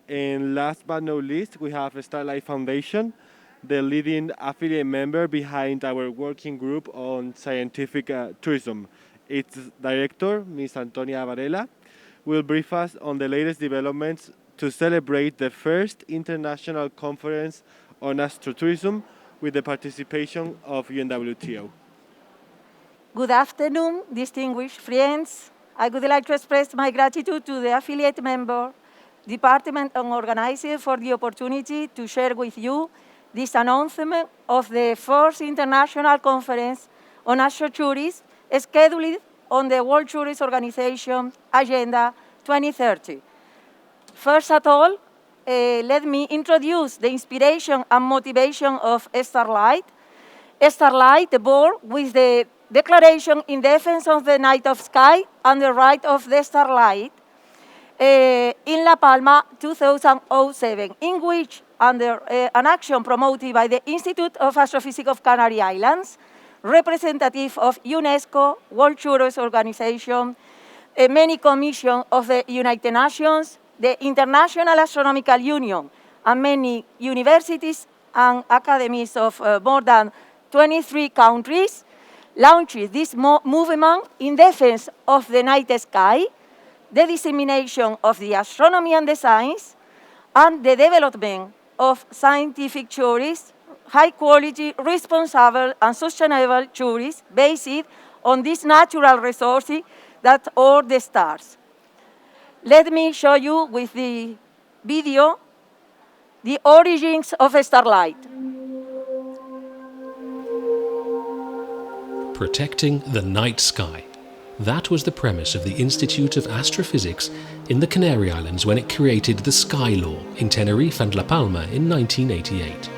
And last but not least, we have Starlight Foundation, the leading affiliate member behind our working group on scientific tourism. Its director, Ms. Antonia Varela, will brief us on the latest developments to celebrate the first international conference on astrotourism with the participation of UNWTO. Good afternoon, distinguished friends. I would like to express my gratitude to the affiliate member, department and organizer for the opportunity to share with you this announcement of the first international conference on astrotourism scheduled on the World Tourist Organization Agenda 2030. First of all, let me introduce the inspiration and motivation of Starlight. Starlight, born with the Declaration in Defense of the Night of Sky and the Right of the Starlight, in La Palma 2007, in which, under an action promoted by the Institute of Astrophysics of Canary Islands, representative of UNESCO, World Tourist Organization, many commissions of the United Nations, the International Astronomical Union, and many universities and academies of more than 23 countries, launched this movement in defense of the night sky, the dissemination of the astronomy and the science, and the development of scientific tourism, high-quality, responsible, and sustainable tourism based on these natural resources that are the stars. Let me show you with the video the origins of Starlight. Protecting the night sky. That was the premise of the Institute of Astrophysics in the Canary Islands when it created the Sky Law in Tenerife and La Palma in 1988.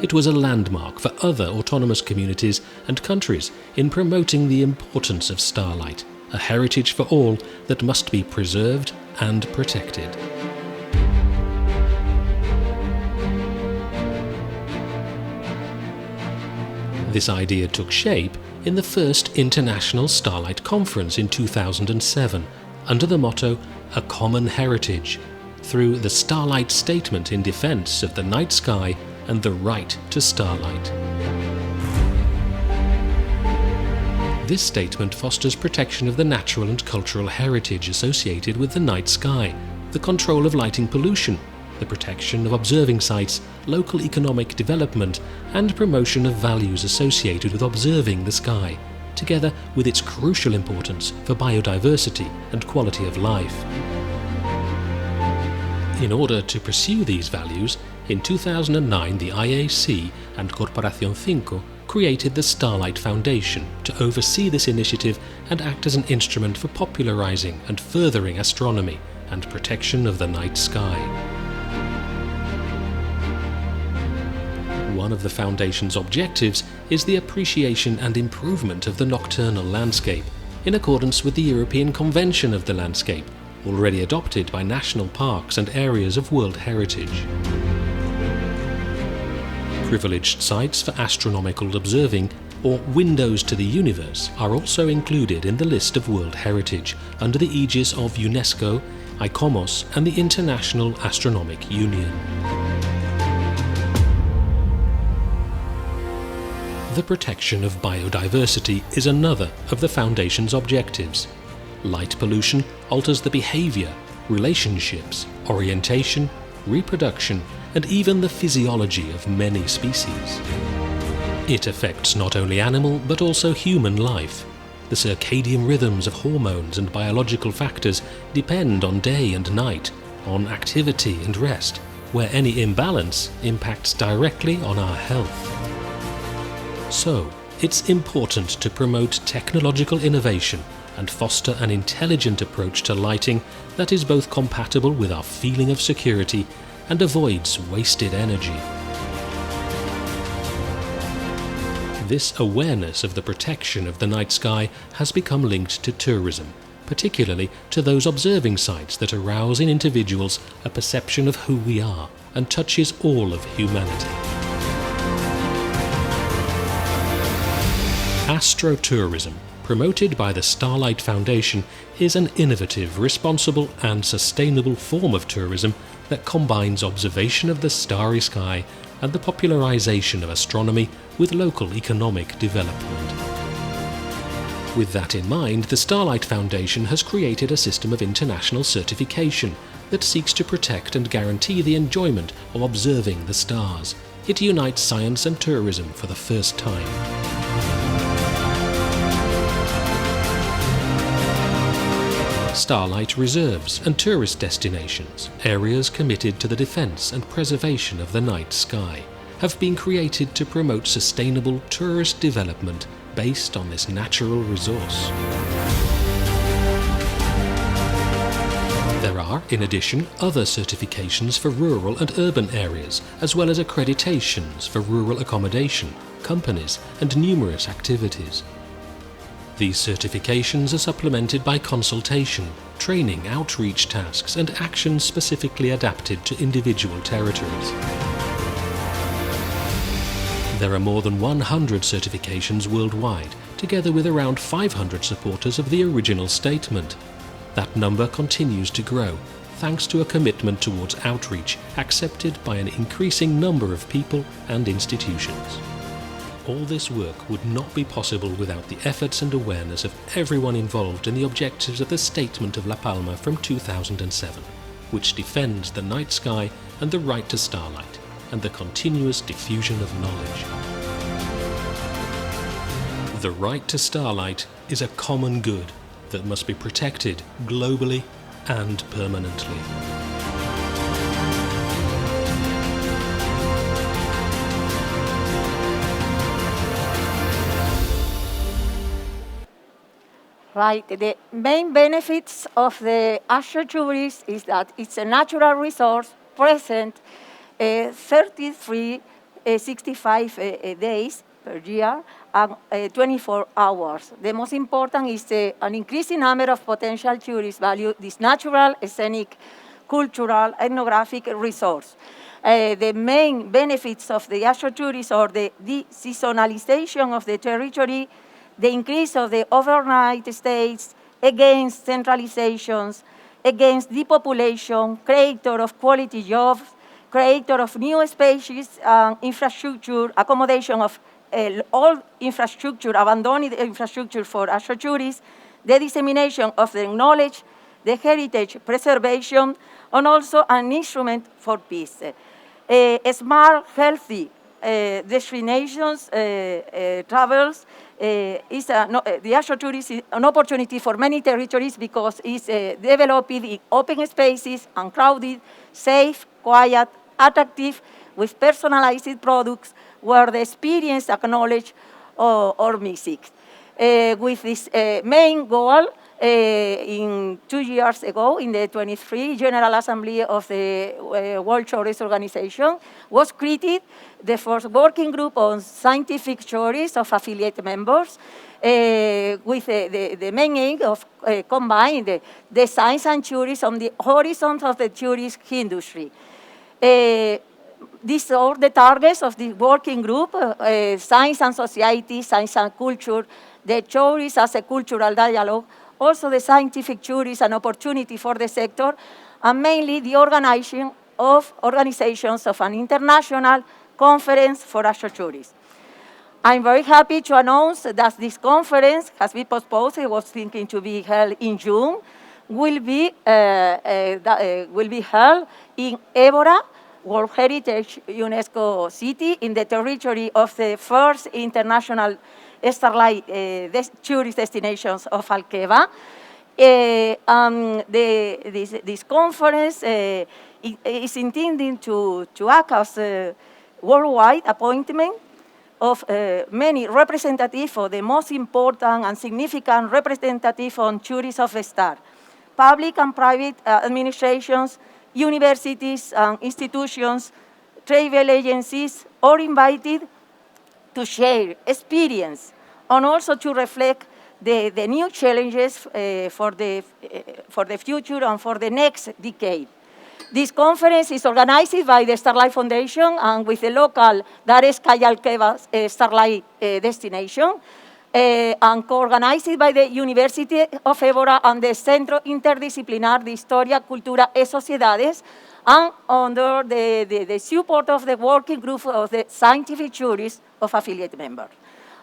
It was a landmark for other autonomous communities and countries in promoting the importance of starlight, a heritage for all that must be preserved and protected. This idea took shape in the first International Starlight Conference in 2007, under the motto, "A Common Heritage," through the Starlight Statement in defense of the night sky and the right to starlight. This statement fosters protection of the natural and cultural heritage associated with the night sky, the control of lighting pollution, the protection of observing sites, local economic development, and promotion of values associated with observing the sky, together with its crucial importance for biodiversity and quality of life. In order to pursue these values, in 2009 the IAC and Corporación 5 created the Starlight Foundation to oversee this initiative and act as an instrument for popularizing and furthering astronomy and protection of the night sky. One of the Foundation's objectives is the appreciation and improvement of the nocturnal landscape, in accordance with the European Convention of the Landscape, already adopted by national parks and areas of World Heritage. Privileged sites for astronomical observing, or windows to the universe, are also included in the list of World Heritage under the aegis of UNESCO, ICOMOS, and the International Astronomic Union. The protection of biodiversity is another of the Foundation's objectives. Light pollution alters the behavior, relationships, orientation, reproduction, and even the physiology of many species. It affects not only animal but also human life. The circadian rhythms of hormones and biological factors depend on day and night, on activity and rest, where any imbalance impacts directly on our health. So, it's important to promote technological innovation and foster an intelligent approach to lighting that is both compatible with our feeling of security and avoids wasted energy. This awareness of the protection of the night sky has become linked to tourism, particularly to those observing sites that arouse in individuals a perception of who we are and touches all of humanity. Astrotourism, promoted by the Starlight Foundation, is an innovative, responsible and sustainable form of tourism that combines observation of the starry sky and the popularization of astronomy with local economic development. With that in mind, the Starlight Foundation has created a system of international certification that seeks to protect and guarantee the enjoyment of observing the stars. It unites science and tourism for the first time. Starlight reserves and tourist destinations, areas committed to the defence and preservation of the night sky, have been created to promote sustainable tourist development based on this natural resource. There are, in addition, other certifications for rural and urban areas, as well as accreditations for rural accommodation, companies, and numerous activities. These certifications are supplemented by consultation, training, outreach tasks, and actions specifically adapted to individual territories. There are more than 100 certifications worldwide, together with around 500 supporters of the original statement. That number continues to grow, thanks to a commitment towards outreach accepted by an increasing number of people and institutions. All this work would not be possible without the efforts and awareness of everyone involved in the objectives of the Statement of La Palma from 2007, which defends the night sky and the right to starlight, and the continuous diffusion of knowledge. The right to starlight is a common good that must be protected globally and permanently. Right. The main benefits of the astrotourism is that it's a natural resource present 65 days per year and 24 hours. The most important is an increasing number of potential tourists value this natural, scenic, cultural, ethnographic resource. The main benefits of the astrotourism are the deseasonalization of the territory, the increase of the overnight stays, against centralizations, against depopulation, creator of quality jobs, creator of new species and infrastructure, accommodation of all infrastructure, abandoned infrastructure for astrotourism, the dissemination of the knowledge, the heritage preservation, and also an instrument for peace. Smart, healthy destinations, travels, the astrotourism is an opportunity for many territories because it's developed in open spaces, uncrowded, safe, quiet, attractive, with personalized products where the experience acknowledge or missing. With this main goal, in 2 years ago, in the 23rd General Assembly of the World Tourism Organization, was created the first working group on scientific tourism of affiliate members, with the main aim of combining the science and tourism on the horizon of the tourist industry. These are the targets of the working group: science and society, science and culture, the tourism as a cultural dialogue, also the scientific tourism, an opportunity for the sector, and mainly the organization of organizations of an international conference for astrotourism. I'm very happy to announce that this conference has been postponed. It was thinking to be held in June. Will be held in Évora, World Heritage UNESCO City, in the territory of the first international Starlight tourist destinations of Alqueva. This conference is intended to act as a worldwide appointment of many representatives of the most important and significant representatives on tourism of the star. Public and private administrations, universities and institutions, travel agencies are invited to share experience and also to reflect the new challenges for the future and for the next decade. This conference is organized by the Starlight Foundation and with the local Dar es Alqueva Starlight destination. and co-organized by the University of Évora and the Centro Interdisciplinar de Historia, Cultura y Sociedades, and under the support of the working group of the scientific juries of affiliate members.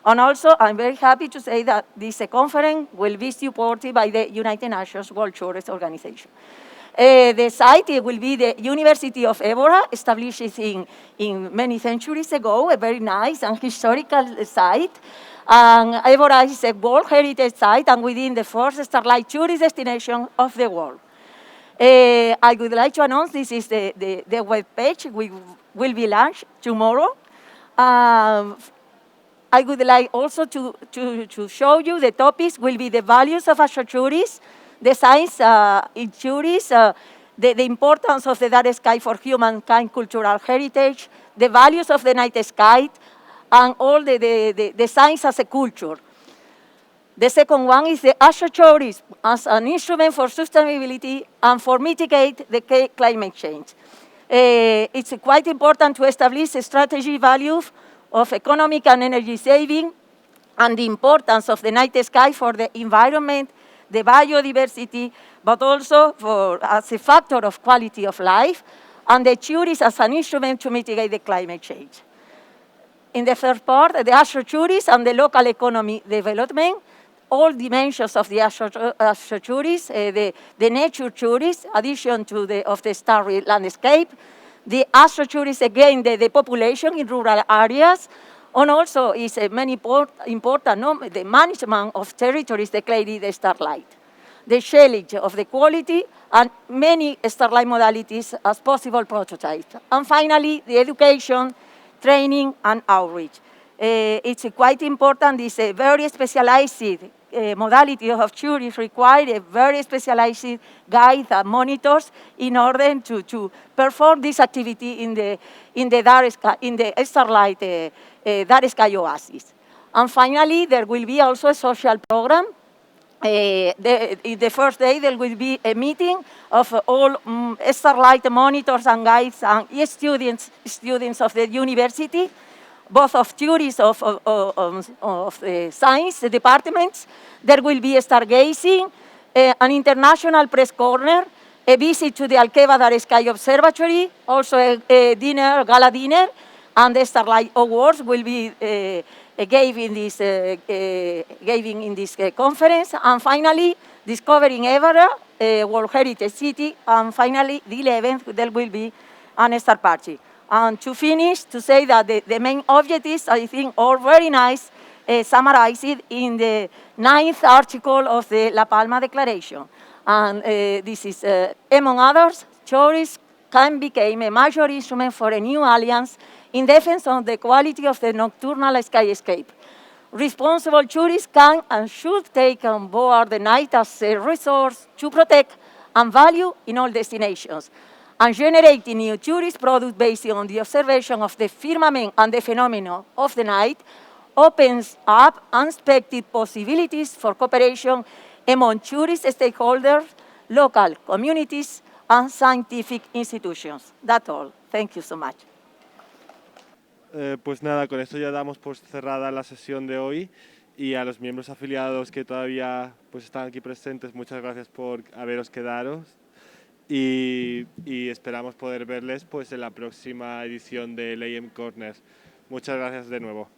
And also, I'm very happy to say that this conference will be supported by the United Nations World Tourist Organization. The site will be the University of Évora, established in many centuries ago, a very nice and historical site. And Évora is a World Heritage Site and within the first Starlight tourist destination of the world. I would like to announce this is the web page. We will be launched tomorrow. I would like also to show you the topics will be the values of astrotourists, the science in tourists, the importance of the dark sky for humankind cultural heritage, the values of the night sky, and all the science as a culture. The second one is the astrotourism as an instrument for sustainability and for mitigate the climate change. It's quite important to establish a strategy value of economic and energy saving and the importance of the night sky for the environment, the biodiversity, but also as a factor of quality of life, and the tourism as an instrument to mitigate the climate change. In the third part, the astrotourism and the local economy development, all dimensions of the astrotourism, the nature tourism, addition to the starry landscape, the astrotourism, again, the population in rural areas, and also is many important, the management of territories declared the Starlight, the challenge of the quality, and many Starlight modalities as possible prototypes. And finally, the education, training, and outreach. It's quite important, it's a very specialized modality of tourism require a very specialized guide and monitors in order to perform this activity in the dark sky, in the Starlight dark sky oasis. And finally, there will be also a social program. The first day there will be a meeting of all Starlight monitors and guides and students of the university, both of theories of the science departments. There will be stargazing, an international press corner, a visit to the Alqueva Dark Sky Observatory, also a dinner, gala dinner, and the Starlight Awards will be given in this conference. And finally, discovering Évora, World Heritage City, and finally, the 11th, there will be an star party. And to finish, to say that the main objectives, I think, are very nice, summarized in the 9th article of the La Palma Declaration. And this is, among others, tourists can become a major instrument for a new alliance in defense of the quality of the nocturnal skyscape. Responsible tourists can and should take on board the night as a resource to protect and value in all destinations. And generating new tourist products based on the observation of the firmament and the phenomenon of the night opens up unexpected possibilities for cooperation among tourist stakeholders, local communities, and scientific institutions. That's all. Thank you so much. Pues nada, con esto ya damos por cerrada la sesión de hoy y a los miembros afiliados que todavía pues, están aquí presentes, muchas gracias por haberos quedado y esperamos poder verles pues, en la próxima edición de AM Corner. Muchas gracias de nuevo.